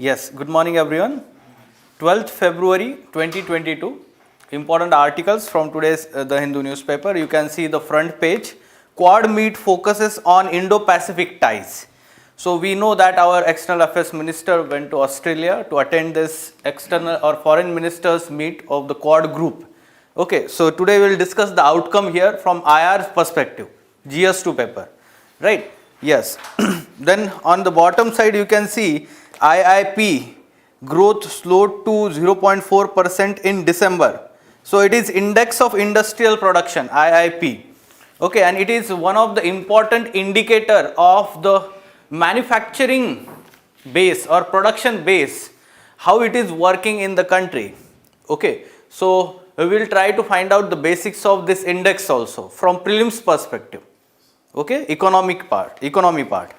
Yes, good morning everyone. 12th February 2022. Important articles from today's The Hindu newspaper. You can see the front page. Quad meet focuses on Indo-Pacific ties. So we know that our external affairs minister went to Australia to attend this external or foreign ministers meet of the Quad group. Okay, so today we will discuss the outcome here from IR's perspective, GS2 paper, right? Yes. Then on the bottom side you can see IIP growth slowed to 0.4% in December. So it is Index of Industrial Production, IIP. Okay, and it is one of the important indicator of the manufacturing base or production base, how it is working in the country. Okay, so we will try to find out the basics of this index also from prelims perspective. Okay, economy part.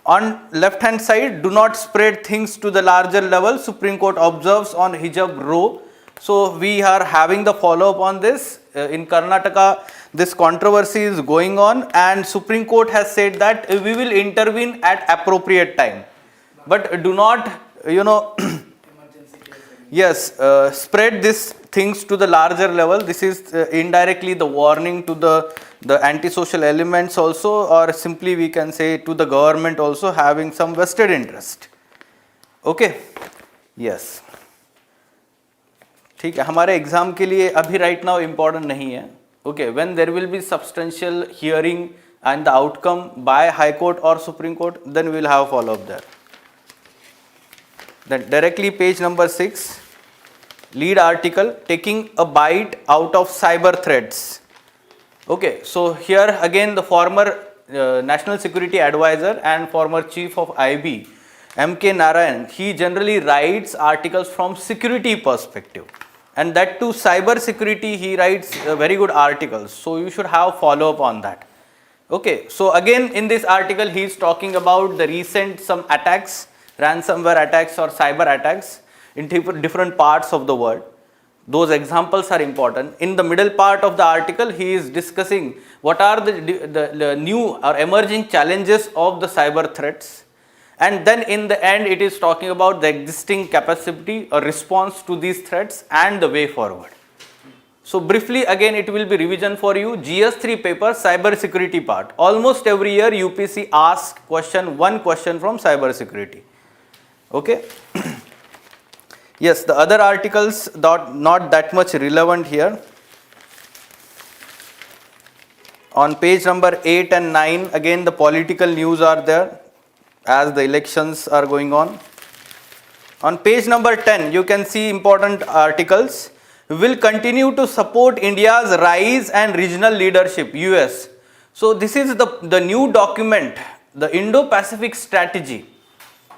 On left hand side, do not spread things to the larger level. Supreme Court observes on hijab row. So we are having the follow up on this. In Karnataka, this controversy is going on and Supreme Court has said that we will intervene at appropriate time. But do not, yes, spread these things to the larger level. This is indirectly the warning to the antisocial elements also, or simply we can say to the government also having some vested interest. Okay, yes. ठीक है, हमारे exam के लिए अभी right now important नहीं है. Okay, when there will be substantial hearing and the outcome by high court और supreme court, then we will have follow up there. Then directly page number 6, lead article, taking a bite out of cyber threats. Okay, so here again the former National Security Advisor and former Chief of IB, M.K. Narayan, he generally writes articles from security perspective. And that too cyber security, he writes very good articles. So you should have follow up on that. Okay, so again in this article he is talking about the recent some attacks, ransomware attacks or cyber attacks in different parts of the world. Those examples are important. In the middle part of the article, he is discussing what are the new or emerging challenges of the cyber threats. And then in the end, it is talking about the existing capacity or response to these threats and the way forward. So briefly, again, it will be revision for you. GS3 paper, cyber security part. Almost every year, UPSC asks one question from cyber security. Okay. Yes, the other articles not that much relevant here. On page number 8 and 9, again the political news are there as the elections are going on. On page number 10, you can see important articles. Will continue to support India's rise and regional leadership, US. So this is the new document, the Indo-Pacific Strategy.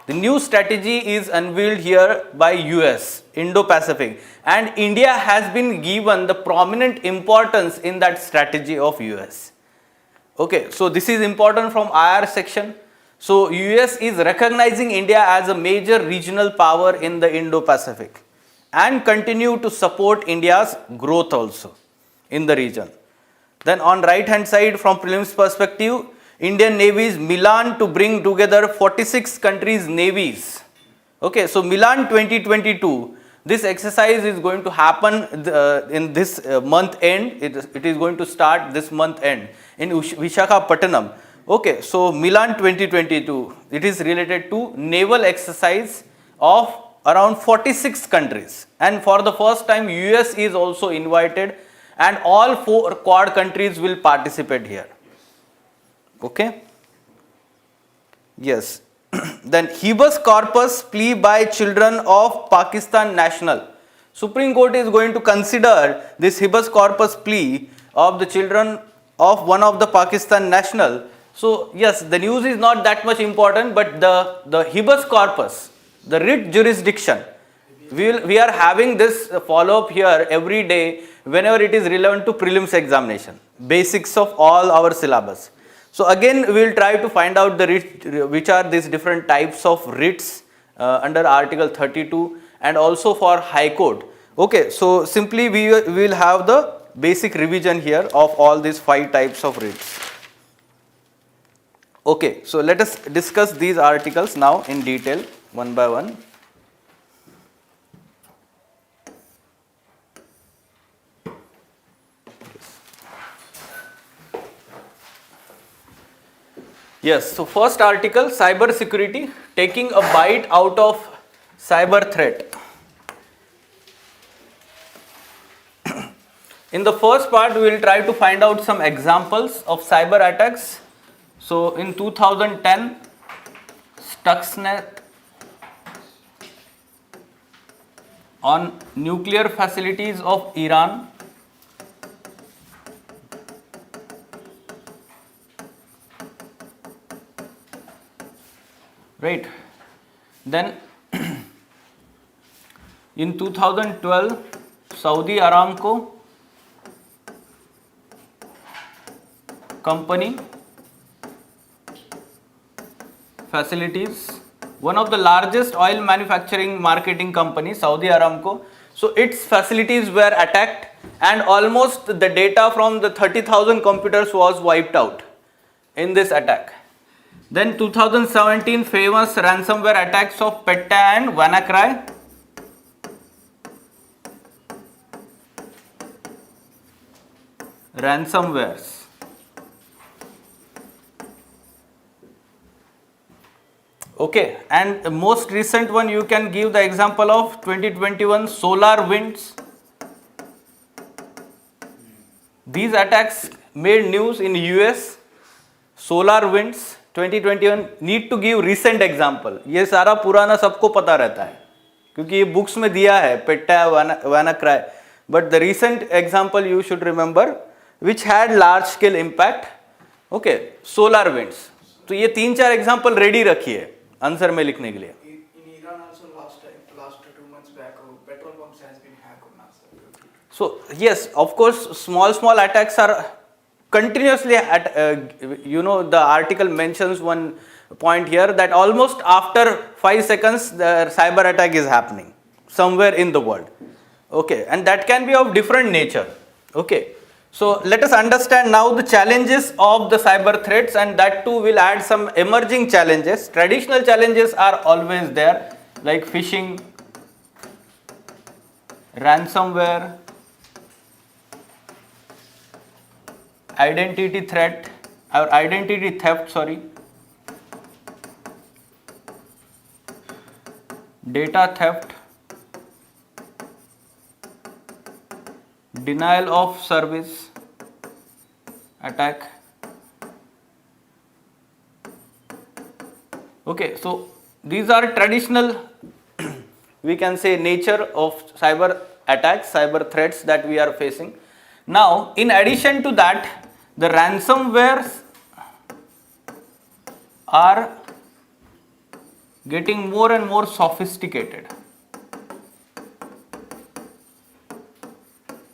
The new strategy is unveiled here by US, Indo-Pacific, and India has been given the prominent importance in that strategy of US. Okay, so this is important from IR section. So US is recognizing India as a major regional power in the Indo-Pacific and continue to support India's growth also in the region. Then on right hand side from prelims perspective, Indian Navy's Milan to bring together 46 countries' navies. Okay, so Milan 2022, this exercise is going to happen in this month end. It is going to start this month end in Visakhapatnam. Okay, so Milan 2022, it is related to naval exercise of around 46 countries. And for the first time, US is also invited and all 4 Quad countries will participate here. Okay. Yes. Then habeas corpus plea by children of Pakistan national. Supreme Court is going to consider this habeas corpus plea of the children of one of the Pakistan national. So yes, the news is not that much important, but the habeas corpus, the writ jurisdiction, we are having this follow up here every day whenever it is relevant to prelims examination, basics of all our syllabus. So again, we will try to find out which are these different types of writs under Article 32 and also for High Court. Okay, so simply we will have the basic revision here of all these 5 types of writs. Okay, so let us discuss these articles now in detail one by one. Yes, so first article, cyber security, taking a bite out of cyber threat. In the first part, we will try to find out some examples of cyber attacks. So in 2010, Stuxnet on nuclear facilities of Iran. Right. Then in 2012, Saudi Aramco company facilities, one of the largest oil manufacturing marketing company, Saudi Aramco. So its facilities were attacked and almost the data from the 30,000 computers was wiped out in this attack. Then 2017 famous ransomware attacks of Petta and WannaCry. Ransomwares. Okay, and the most recent one you can give the example of 2021 solar winds. These attacks made news in US. Solar winds 2021, need to give recent example. ये सारा पुराना सबको पता रहता है क्योंकि ये books में दिया है पेट्टा WannaCry, but the recent example you should remember which had large scale impact. Okay, solar winds. तो ये 3-4 एग्जाम्पल रेडी रखिए आंसर में लिखने के लिए. In Iran also last 2 months back, petrol pumps has been hacked. So yes, of course, small attacks are continuously at, the article mentions one point here that almost after 5 seconds the cyber attack is happening somewhere in the world. Okay, and that can be of different nature. Okay, so let us understand now the challenges of the cyber threats, and that too will add some emerging challenges. Traditional challenges are always there, like phishing, ransomware, identity theft, data theft, denial of service attack. Okay, so these are traditional we can say nature of cyber attacks, cyber threats that we are facing. Now, in addition to that, the ransomwares are getting more and more sophisticated.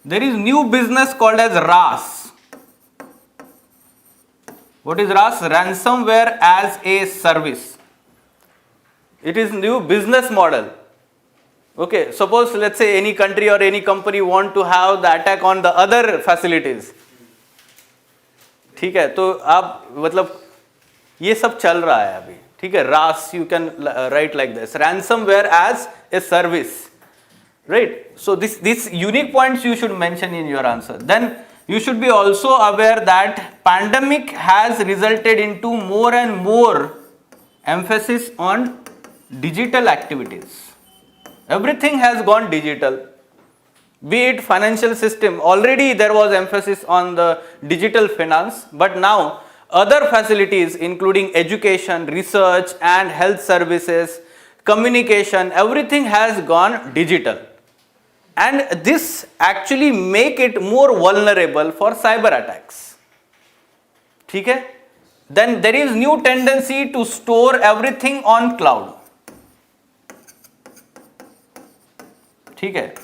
There is new business called as RAS. What is RAS? Ransomware as a service. It is new business model. Okay, suppose let's say any country or any company want to have the attack on the other facilities. ठीक है, तो आप मतलब ये सब चल रहा है अभी. ठीक है, RAS you can write like this, ransomware as a service, right? So these unique points you should mention in your answer. Then you should be also aware that pandemic has resulted into more and more emphasis on digital activities. Everything has gone digital. Be it financial system, already there was emphasis on the digital finance, but now other facilities including education, research and health services, communication, everything has gone digital. And this actually make it more vulnerable for cyber attacks. ठीक है? Then there is new tendency to store everything on cloud. ठीक है?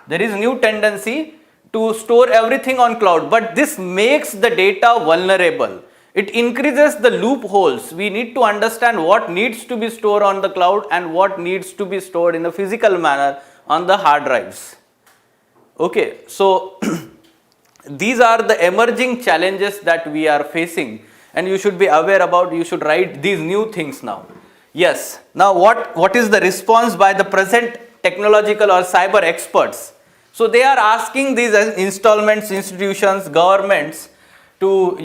There is new tendency to store everything on cloud, but this makes the data vulnerable. It increases the loopholes. We need to understand what needs to be stored on the cloud and what needs to be stored in a physical manner on the hard drives. Okay, so these are the emerging challenges that we are facing, and you should be aware about. You should write these new things now. Yes, now what is the response by the present technological or cyber experts? So they are asking these installments, institutions, governments to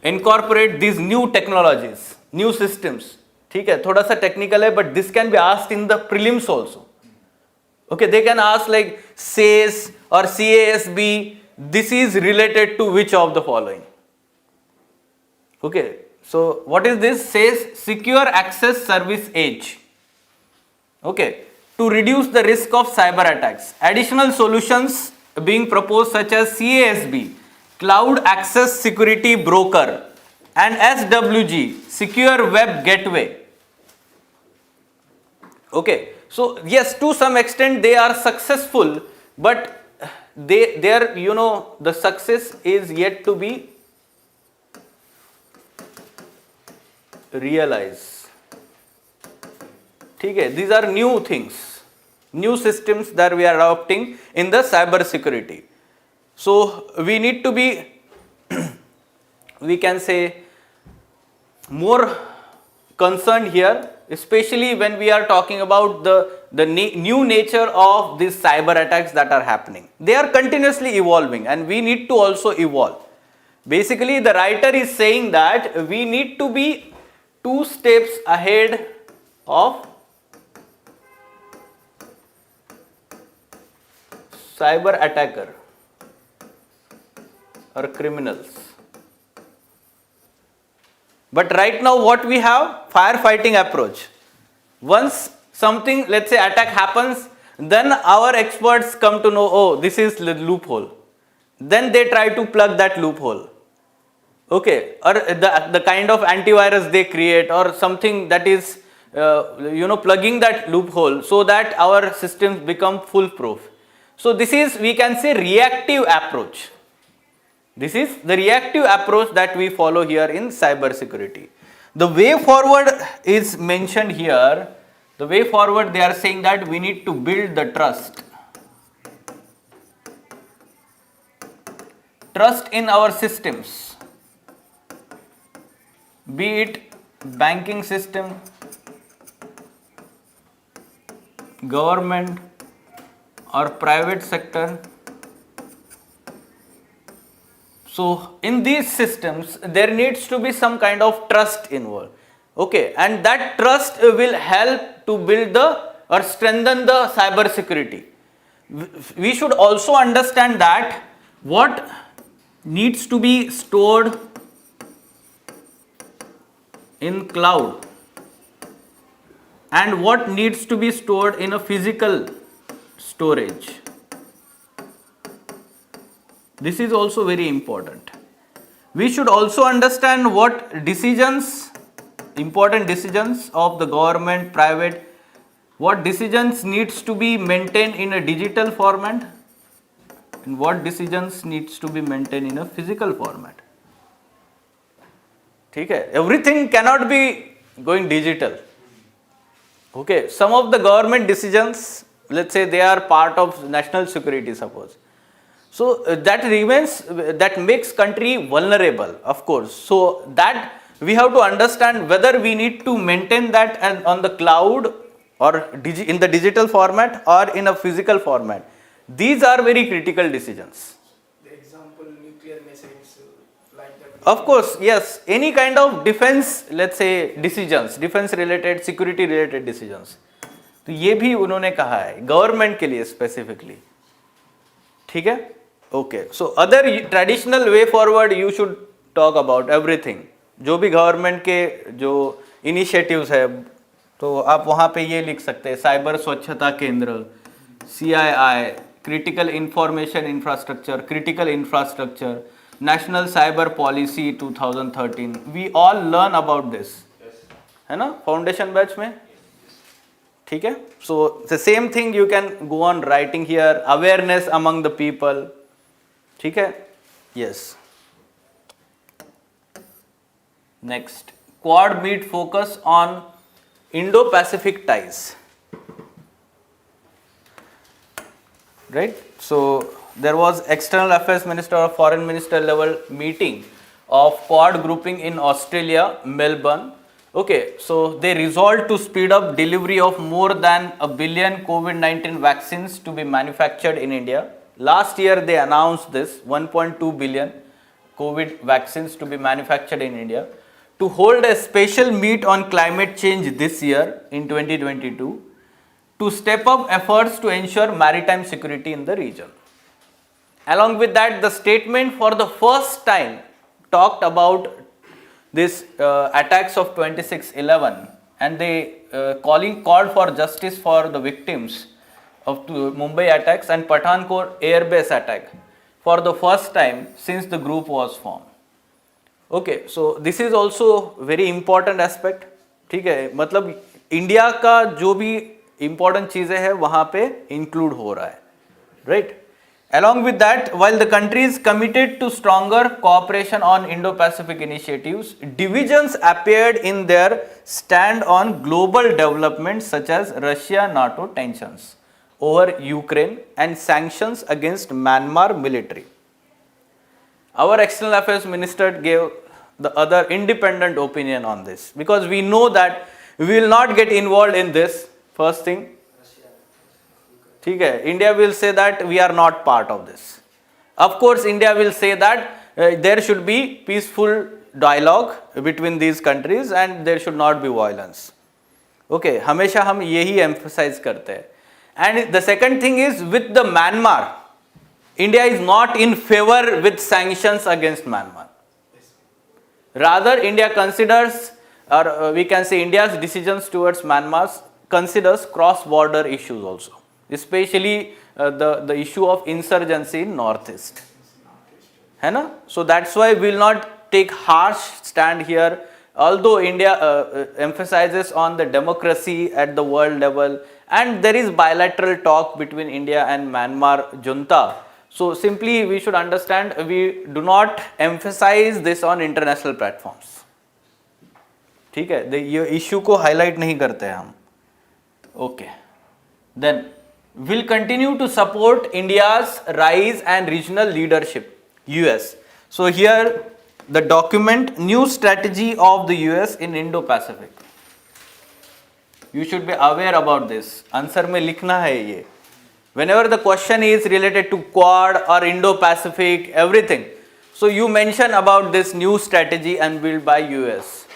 incorporate these new technologies, new systems. ठीक है, थोड़ा सा technical है, but this can be asked in the prelims also. Okay, they can ask like SACE or CASB, this is related to which of the following? Okay, so what is this? SACE, Secure Access Service Age. Okay, to reduce the risk of cyber attacks. Additional solutions being proposed such as CASB, Cloud Access Security Broker, and SWG, Secure Web Gateway. Okay, so yes, to some extent they are successful, but their the success is yet to be realized. Okay, these are new things, new systems that we are adopting in the cyber security. So we need to be we can say more concerned here, especially when we are talking about the new nature of these cyber attacks that are happening. They are continuously evolving and we need to also evolve. Basically, the writer is saying that we need to be 2 steps ahead of cyber attacker or criminals. But right now what we have? Firefighting approach. Once something, let's say attack happens, then our experts come to know, oh, this is the loophole. Then they try to plug that loophole. Okay, or the kind of antivirus they create or something that is plugging that loophole so that our systems become foolproof. So this is, we can say, reactive approach. This is the reactive approach that we follow here in cyber security. The way forward is mentioned here. The way forward, they are saying that we need to build the trust. Trust in our systems, be it banking system, government or private sector. So in these systems, there needs to be some kind of trust involved. Okay, and that trust will help to build or strengthen the cyber security. We should also understand that what needs to be stored in cloud and what needs to be stored in a physical storage. This is also very important. We should also understand what decisions, important decisions of the government, private, what decisions needs to be maintained in a digital format and what decisions needs to be maintained in a physical format. Okay, everything cannot be going digital. Okay, some of the government decisions, let's say they are part of national security, suppose. So that remains, that makes country vulnerable, of course. So that we have to understand whether we need to maintain that on the cloud or in the digital format or in a physical format. These are very critical decisions. The example, nuclear missiles, like that. Of course, yes, any kind of defense, let's say decisions, defense related, security related decisions. तो ये भी उन्होंने कहा है government के लिए specifically. ठीक है? Okay, so other traditional way forward you should talk about everything. जो भी गवर्नमेंट के जो इनिशिएटिव्स है तो आप वहाँ पे ये लिख सकते हैं साइबर स्वच्छता केंद्र, CII, critical information infrastructure, critical infrastructure, national cyber policy 2013. We all learn about this, है ना, फाउंडेशन बैच में. ठीक है, so the same thing you can go on writing here. Awareness among the people. ठीक है, yes. Next, quad meet focus on Indo-Pacific ties. Right? So there was External Affairs Minister or Foreign Minister level meeting of Quad grouping in Australia, Melbourne. Okay, so they resolved to speed up delivery of more than 1 billion COVID-19 vaccines to be manufactured in India. Last year they announced this 1.2 billion COVID vaccines to be manufactured in India, to hold a special meet on climate change this year in 2022, to step up efforts to ensure maritime security in the region. Along with that, the statement for the first time talked about this attacks of 26/11, and they called for justice for the victims of Mumbai attacks and Pathankot airbase attack for the first time since the group was formed. Okay, so this is also very important aspect. ठीक है, मतलब India का जो भी important चीजें हैं वहाँ पे include हो रहा है, right? Along with that, while the country is committed to stronger cooperation on Indo-Pacific initiatives, divisions appeared in their stand on global developments such as Russia-NATO tensions over Ukraine and sanctions against Myanmar military. Our External Affairs Minister gave the other independent opinion on this, because we know that we will not get involved in this. First thing, ठीक है, India will say that we are not part of this. Of course, India will say that there should be peaceful dialogue between these countries and there should not be violence. Okay, हमेशा हम यही emphasize करते हैं. And the second thing is, with the Myanmar, India is not in favor with sanctions against Myanmar. Rather, India considers, or we can say India's decisions towards Myanmar considers cross-border issues also, especially the issue of insurgency in Northeast. है ना? So that's why we will not take harsh stand here. Although India emphasizes on the democracy at the world level, and there is bilateral talk between India and Myanmar junta. So simply we should understand, we do not emphasize this on international platforms. ठीक है, ये issue को highlight नहीं करते हैं हम. Okay, then will continue to support India's rise and regional leadership, US. So here the document, new strategy of the US in Indo-Pacific. You should be aware about this. Answer में लिखना है ये. Whenever the question is related to Quad or Indo-Pacific, everything, so you mention about this new strategy unveiled by US.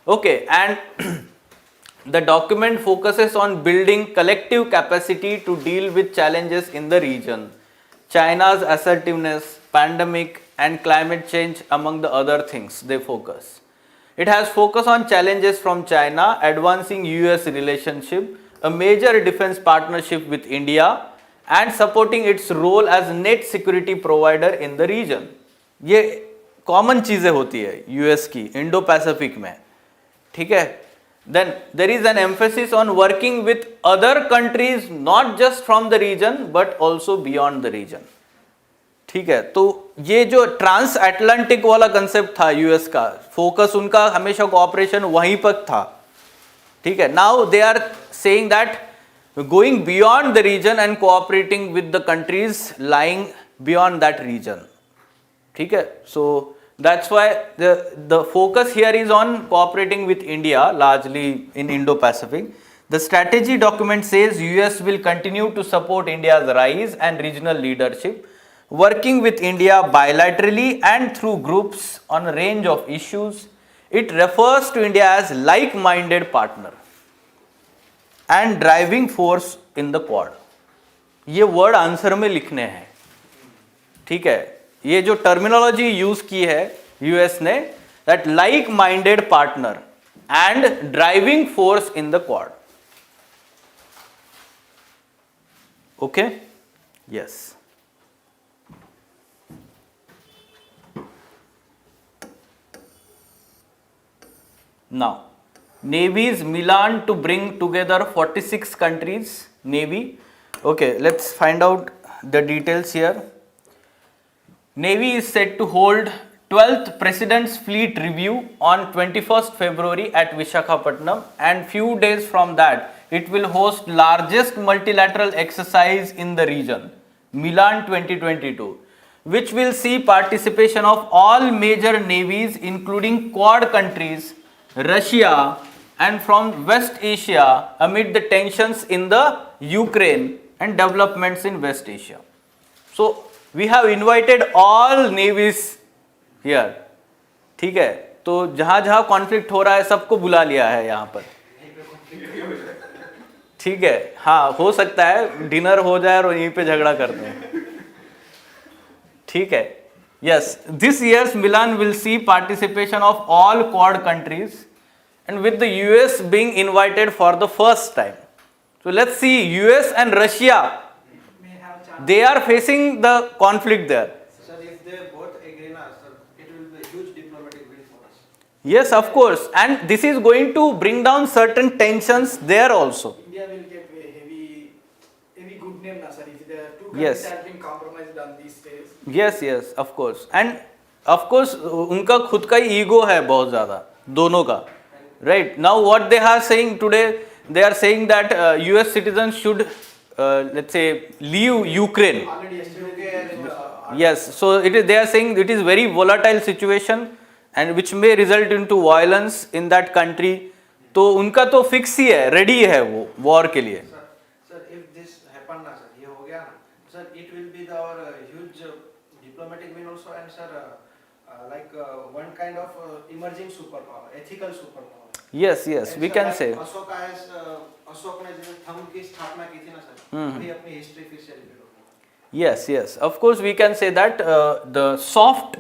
Okay, and the document focuses on building collective capacity to deal with challenges in the region, China's assertiveness, pandemic and climate change among the other things they focus. It has focus on challenges from China, advancing US relationship, a major defense partnership with India, and supporting its role as net security provider in the region. ये common चीजें होती है US की Indo-Pacific में, ठीक है? Then there is an emphasis on working with other countries, not just from the region but also beyond the region. ठीक है, तो ये जो ट्रांस अटलांटिक वाला कंसेप्ट था यूएस का, फोकस उनका हमेशा कोऑपरेशन वहीं पर था. ठीक है, now they are saying that going beyond the region and cooperating with the countries lying beyond that region. ठीक है, so that's why the focus here is on cooperating with India largely in Indo-Pacific. The strategy document says US will continue to support India's rise and regional leadership, working with India bilaterally and through groups on a range of issues. It refers to India as like-minded partner and driving force in the Quad. ये word answer में लिखने हैं. ठीक है, ये जो terminology use की है यूएस ने, that like minded partner and driving force in the quad. Okay, yes. Now navies Milan to bring together 46 countries navy. Okay, let's find out the details here. Navy is set to hold 12th President's Fleet Review on 21st February at Visakhapatnam, and few days from that it will host largest multilateral exercise in the region, Milan 2022, which will see participation of all major navies including Quad countries, Russia and from West Asia amid the tensions in the Ukraine and developments in West Asia. So we have invited all navies here, ठीक है। तो जहां जहां conflict हो रहा है सबको बुला लिया है यहाँ पर, ठीक है। हाँ, हो सकता है डिनर हो जाए और यहीं पे झगड़ा कर दें, ठीक है। Yes, this years Milan will see participation of all quad countries and with the US being invited for the first time. So let's see, US and Russia, May have chance. they are facing the conflict there. Sir, if they both agree, na, sir, it will be a huge diplomatic win for us. Yes, of course, and this is going to bring down certain tensions there also. India will get a heavy good name, na sir. If the two Yes. countries have been compromised on these days. Yes, yes, of course, and of course उनका खुद का ही ego है बहुत ज़्यादा, दोनों का, right? Now what they are saying today, they are saying that US citizens should let's say leave Ukraine. Already yesterday. Yes, so it is, they are saying it is very volatile situation and which may result into violence in that country. तो उनका तो fix ही है, ready है वो war के लिए। Sir, if this happen, na, sir, ये हो गया ना, sir, it will be our huge diplomatic win also, and sir, like one kind of emerging superpower, ethical superpower. Yes, yes, And we sir, can like say. Ashok ने जैसे thumb की स्थापना की थी ना सर, वही अपनी हिस्ट्री फिर से रिपीट होगी। Yes, yes, of course we can say that the soft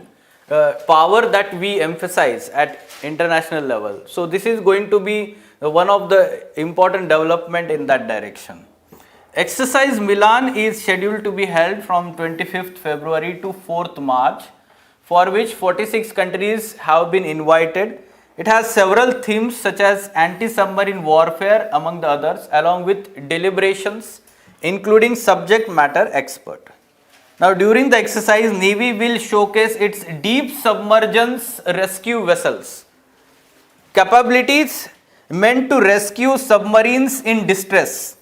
power that we emphasize at international level. So this is going to be one of the important development in that direction. Exercise Milan is scheduled to be held from 25th February to 4th March, for which 46 countries have been invited. It has several themes such as anti-submarine warfare among the others, along with deliberations including subject matter expert. Now during the exercise, Navy will showcase its deep submergence rescue vessels, capabilities meant to rescue submarines in distress.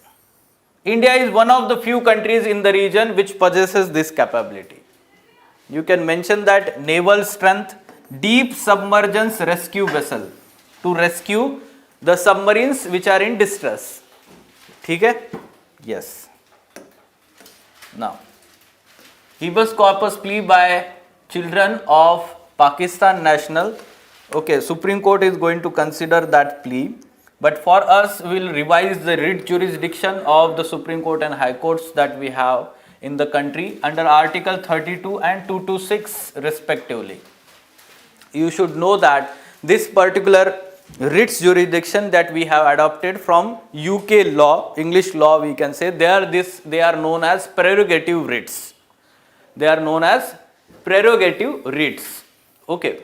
India is one of the few countries in the region which possesses this capability. You can mention that naval strength, deep submergence rescue vessel to rescue the submarines which are in distress. ठीक है? Yes. Now, habeas corpus plea by children of Pakistan national. Okay, Supreme Court is going to consider that plea. But for us, we will revise the writ jurisdiction of the Supreme Court and High Courts that we have in the country under Article 32 and 226 respectively. You should know that this particular writs jurisdiction that we have adopted from UK law, English law we can say, they are known as prerogative writs. They are known as prerogative writs. Okay,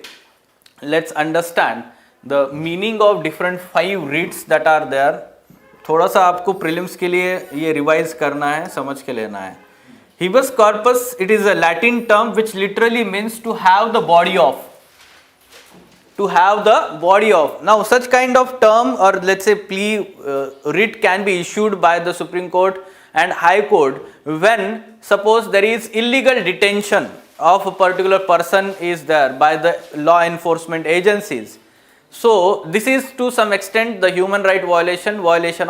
let's understand the meaning of different 5 writs that are there. थोड़ा सा आपको prelims के लिए ये revise करना है, समझ के लेना है. Habeas corpus, it is a Latin term which literally means to have the body of. To have the body of. Now such kind of term or let's say plea writ can be issued by the Supreme Court and High Court when suppose there is illegal detention of a particular person is there by the law enforcement agencies. So this is to some extent the human right violation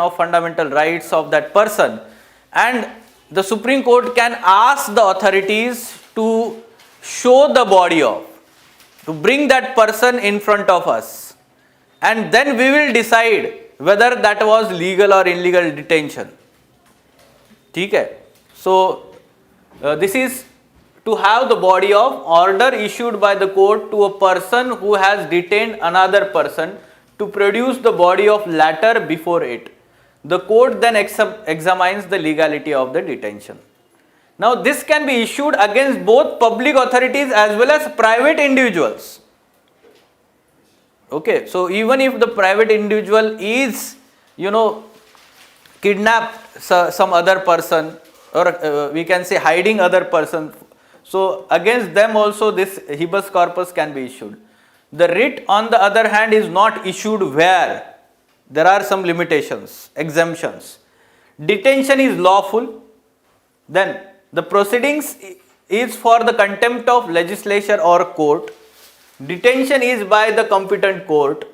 of fundamental rights of that person, and the Supreme Court can ask the authorities to show the body of, to bring that person in front of us, and then we will decide whether that was legal or illegal detention. ठीक है? So this is to have the body of order issued by the court to a person who has detained another person to produce the body of latter before it. The court then examines the legality of the detention. Now this can be issued against both public authorities as well as private individuals. Okay, so even if the private individual is, kidnapped some other person, or we can say hiding other person, so against them also this habeas corpus can be issued. The writ on the other hand is not issued where there are some limitations, exemptions. Detention is lawful, then the proceedings is for the contempt of legislature or court, detention is by the competent court,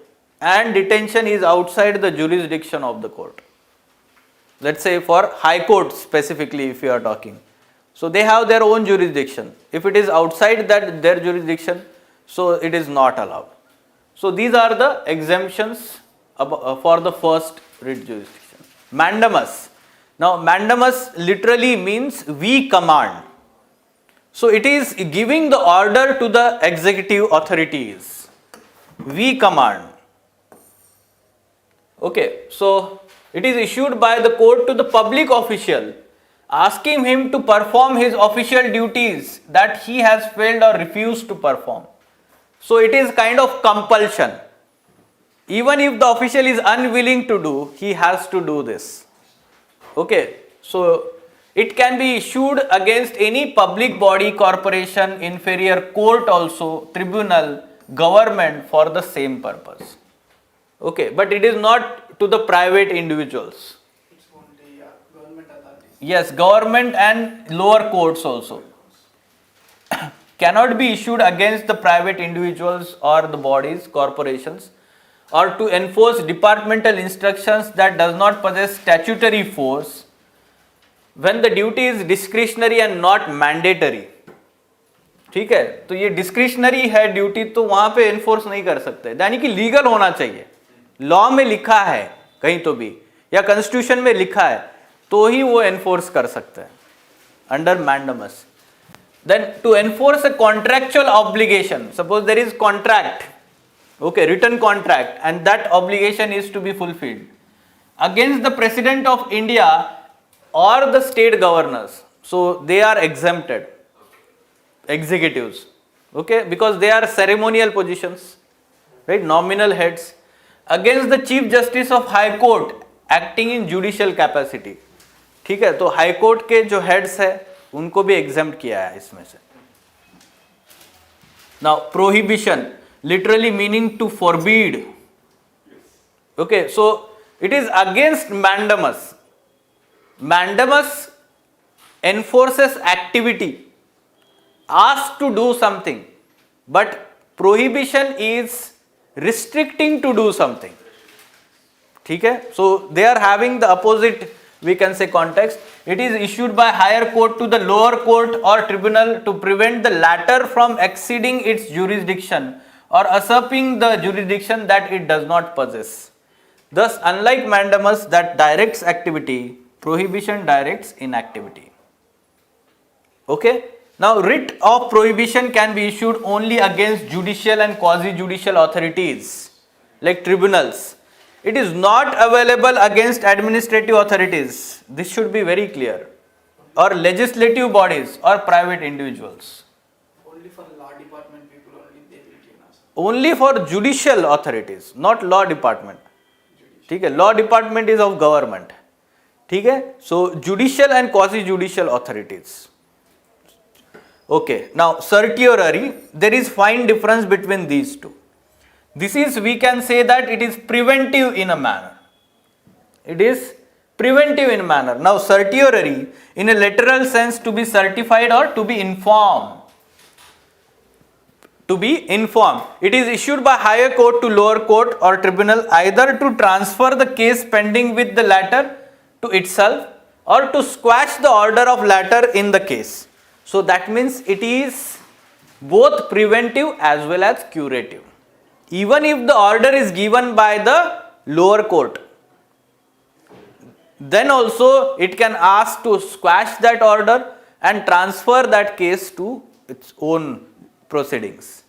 and detention is outside the jurisdiction of the court. Let's say for High Court specifically if you are talking. So they have their own jurisdiction. If it is outside that their jurisdiction, So it is not allowed. So these are the exemptions for the first writ jurisdiction. Mandamus. Now mandamus literally means we command. So it is giving the order to the executive authorities. We command. Okay, so it is issued by the court to the public official, asking him to perform his official duties that he has failed or refused to perform. So it is kind of compulsion. Even if the official is unwilling to do, he has to do this. Okay, so it can be issued against any public body, corporation, inferior court also, tribunal, government for the same purpose. Okay, but it is not to the private individuals. It's only government authorities. Yes, government and lower courts also cannot be issued against the private individuals or the bodies, corporations, or to enforce departmental instructions that does not possess statutory force when the duty is discretionary and not mandatory. ठीक है, तो ये discretionary है duty, तो वहां पे enforce नहीं कर सकते, यानी कि लीगल होना चाहिए, लॉ में लिखा है कहीं तो भी या कॉन्स्टिट्यूशन में लिखा है तो ही वो एनफोर्स कर सकते हैं under mandamus. Then to enforce a contractual obligation, suppose there is contract, okay, written contract, and that obligation is to be fulfilled against the President of India or the state governors, so they are exempted, executives, okay, because they are ceremonial positions, right, nominal heads, against the Chief Justice of High Court acting in judicial capacity. ठीक है, तो high court के जो heads है उनको भी exempt किया है इसमें से. Now prohibition literally meaning to forbid. Okay, so it is against mandamus. Mandamus enforces activity, asks to do something, but prohibition is restricting to do something. ठीक है, so they are having the opposite, we can say, context. It is issued by higher court to the lower court or tribunal to prevent the latter from exceeding its jurisdiction or usurping the jurisdiction that it does not possess. Thus, unlike mandamus that directs activity, prohibition directs inactivity. Okay, now writ of prohibition can be issued only against judicial and quasi-judicial authorities like tribunals. It is not available against administrative authorities. This should be very clear. Or legislative bodies or private individuals. Only for law department people only they will give us. Only for judicial authorities, not law department. ठीक है, law department is of government. ठीक है, so judicial and quasi-judicial authorities. Okay, now certiorari, there is fine difference between these two. This is, we can say that it is preventive in a manner. It is preventive in a manner. Now certiorari, in a literal sense, to be certified or to be informed. To be informed. It is issued by higher court to lower court or tribunal either to transfer the case pending with the latter to itself or to squash the order of latter in the case. So that means it is both preventive as well as curative. Even if the order is given by the lower court, then also it can ask to squash that order and transfer that case to its own proceedings.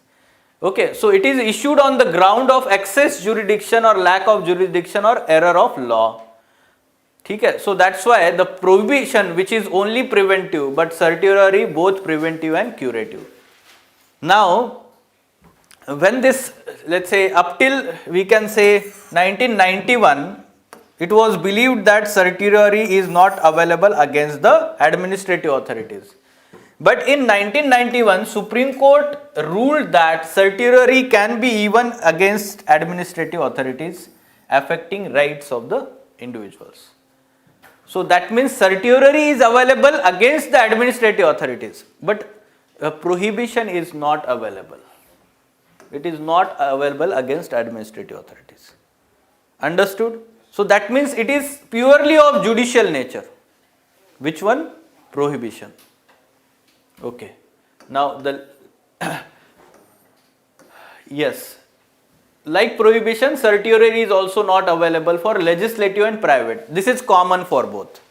Okay, so it is issued on the ground of excess jurisdiction or lack of jurisdiction or error of law. ठीक है, so that's why the prohibition, which is only preventive, but certiorari both preventive and curative. Now, when this, let's say up till we can say 1991, it was believed that certiorari is not available against the administrative authorities. But in 1991, Supreme Court ruled that certiorari can be even against administrative authorities affecting rights of the individuals. So that means certiorari is available against the administrative authorities, but prohibition is not available. It is not available against administrative authorities. Understood? So that means it is purely of judicial nature. Which one? Prohibition. Okay. Now the Yes. Like prohibition, certiorari is also not available for legislative and private. This is common for both.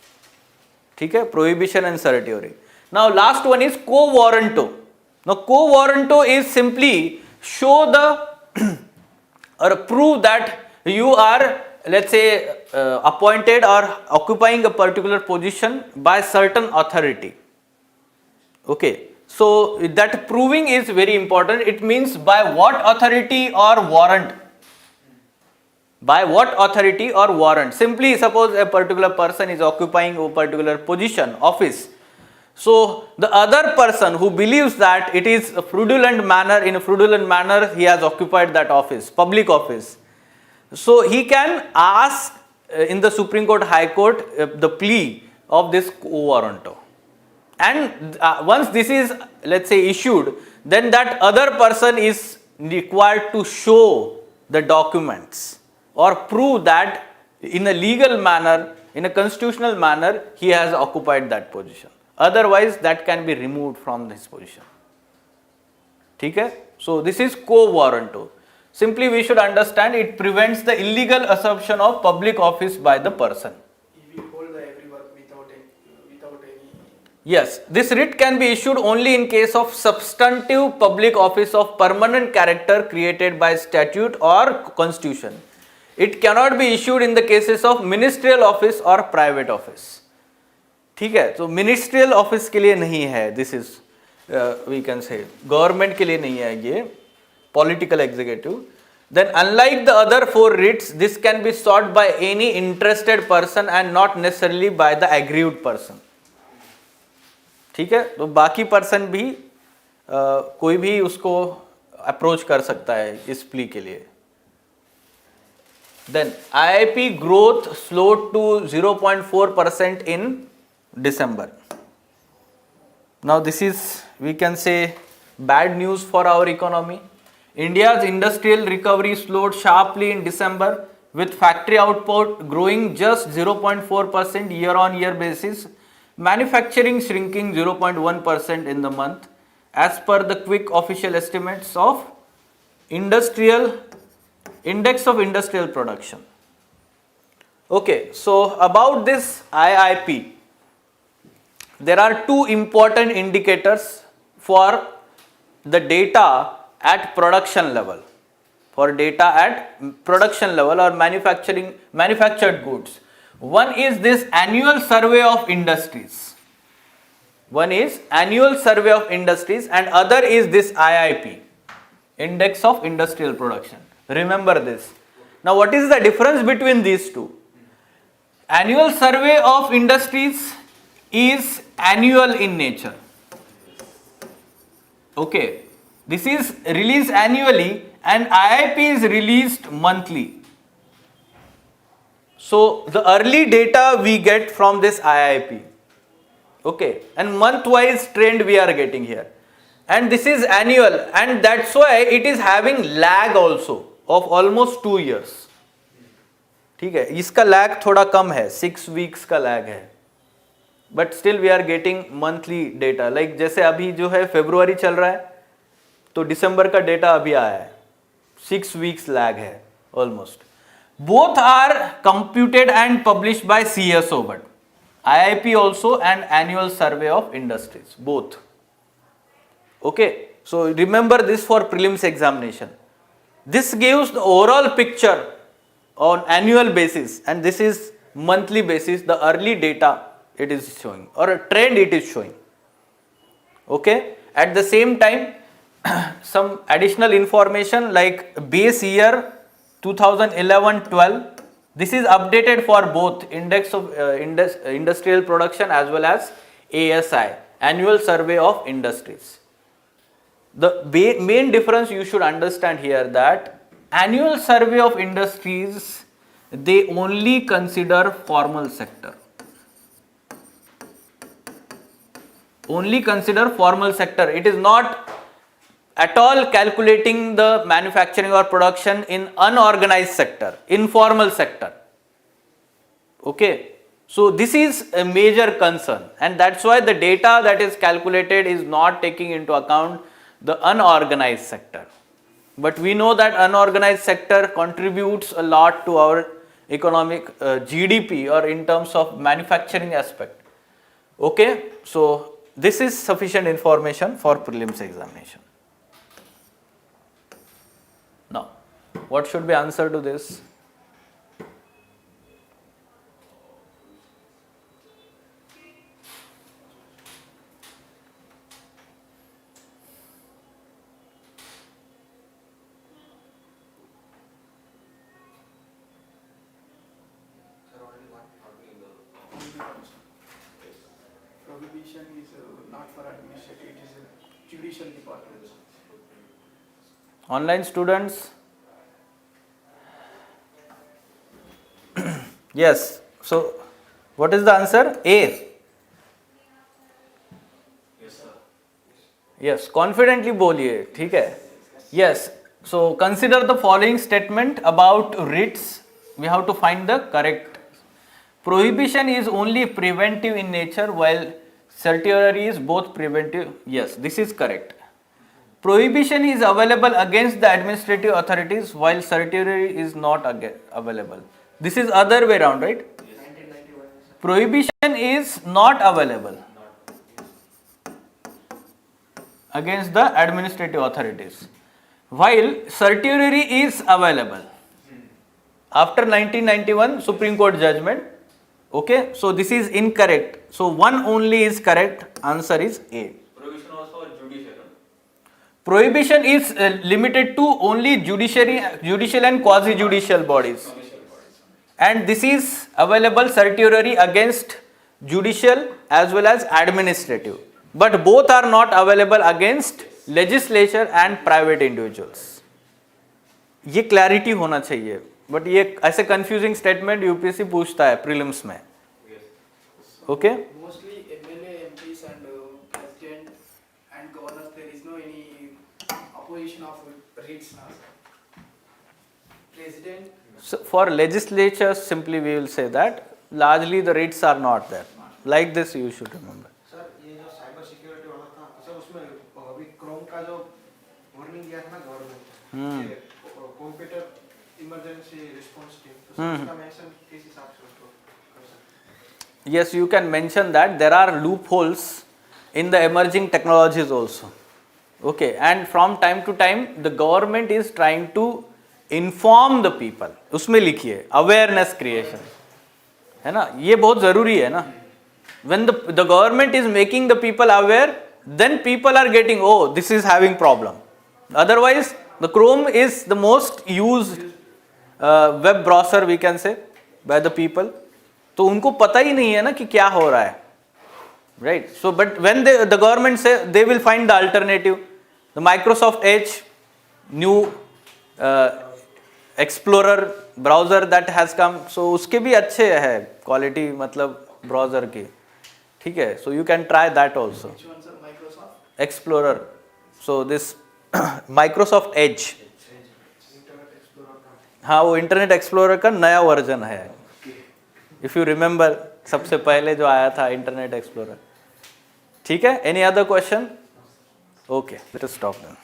ठीक है, prohibition and certiorari. Now last one is quo warranto. Now quo warranto is simply show the or prove that you are, let's say, appointed or occupying a particular position by certain authority. Okay, so that proving is very important. It means by what authority or warrant. By what authority or warrant. Simply suppose a particular person is occupying a particular position, office. So the other person who believes that it is a fraudulent manner, in a fraudulent manner he has occupied that office, public office. So he can ask in the Supreme Court, High Court, the plea of this quo warranto. And once this is, let's say, issued, then that other person is required to show the documents or prove that in a legal manner, in a constitutional manner, he has occupied that position. Otherwise, that can be removed from his position. Okay? So this is quo warranto. Simply we should understand it prevents the illegal assumption of public office by the person. If we hold the every work without any. Yes, this writ can be issued only in case of substantive public office of permanent character created by statute or constitution. It cannot be issued in the cases of ministerial office or private office. ठीक है, तो ministerial office के लिए नहीं है, this is we can say government के लिए नहीं है ये, political executive. Then unlike the other 4 writs, this can be sought by any interested person and not necessarily by the aggrieved person. ठीक है, तो बाकी पर्सन भी कोई भी उसको अप्रोच कर सकता है इस प्ली के लिए. Then IIP growth slowed to 0.4% in December. Now this is, we can say, bad news for our economy. India's industrial recovery slowed sharply in December, with factory output growing just 0.4% year on year basis, manufacturing shrinking 0.1% in the month, as per the quick official estimates of industrial index of industrial production. Okay, so about this IIP, there are 2 important indicators for the data at production level. For data at production level or manufactured goods. One is this annual survey of industries. One is annual survey of industries and other is this IIP, index of industrial production. Remember this. Now what is the difference between these two? Annual survey of industries is annual in nature. Okay, this is released annually and IIP is released monthly. So the early data we get from this IIP. Okay, and month-wise trend we are getting here. And this is annual and that's why it is having lag also of almost 2 years. ठीक है, इसका lag थोड़ा कम है, 6 weeks का lag है. But still we are getting monthly data. Like जैसे अभी जो है फरवरी चल रहा है, तो दिसंबर का डेटा अभी आया है, 6 weeks lag है almost. Both are computed and published by CSO, but IIP also and annual survey of industries, both. Okay, so remember this for prelims examination. This gives the overall picture on annual basis and this is monthly basis, the early data it is showing or a trend it is showing. Okay, at the same time some additional information like base year 2011-12, this is updated for both index of industrial production as well as ASI, annual survey of industries. The main difference you should understand here that annual survey of industries, they only consider formal sector. Only consider formal sector. It is not at all calculating the manufacturing or production in unorganized sector, informal sector. Okay, so this is a major concern and that's why the data that is calculated is not taking into account the unorganized sector. but we know that unorganized sector contributes a lot to our economic GDP or in terms of manufacturing aspect. Okay, so this is sufficient information for prelims examination. Now, what should be answer to this? Prohibition is not for administrative, it is a judicial department. Online students? Yes. So, what is the answer? A. Yes. Confidently बोलिए, ठीक है? Yes. So, consider the following statement about writs. We have to find the correct. Prohibition is only preventive in nature, while certiorari is both preventive. Yes, this is correct. Prohibition is available against the administrative authorities, while certiorari is not available. This is other way around, right? Prohibition is not available against the administrative authorities, while certiorari is available. After 1991 Supreme Court judgment. Okay, so this is incorrect. So one only is correct. Answer is A. Prohibition also judicial. Prohibition is limited to only judicial and quasi-judicial bodies. And this is available certiorari against judicial as well as administrative. But both are not available against legislature and private individuals. ये clarity होना चाहिए. But ये ऐसे confusing statement UPSC पूछता है prelims में. Okay, Mostly MLA, MPs and president and governors, there is no any opposition of writs now. President, so for legislatures simply we will say that largely the writs are not there. Like this you should remember. Sir ये जो cyber security वाला था, sir उसमें अभी Chrome का जो warning दिया था ना government, computer emergency response team, तो उसका मेंशन किस हिसाब से उसको कर सकते हैं? Yes, you can mention that there are loopholes in the emerging technologies also. Okay, and from time to time the government is trying to inform the people. उसमें लिखिए awareness creation, है ना? ये बहुत जरूरी है ना? When the government is making the people aware, then people are getting, oh, this is having problem. Otherwise, the Chrome is the most used web browser we can say by the people. तो उनको पता ही नहीं है ना कि क्या हो रहा है, right? So but when the government say they will find the alternative, the Microsoft Edge new Explorer browser that has come, so उसके भी अच्छे है क्वालिटी, मतलब ब्राउजर की, ठीक है? So you can try that also. which ones are Microsoft? Explorer. So this Microsoft Edge, हाँ वो इंटरनेट एक्सप्लोरर का नया वर्जन है. इफ यू रिमेंबर सबसे पहले जो आया था इंटरनेट एक्सप्लोरर. ठीक है, any other question? Okay, let us stop then.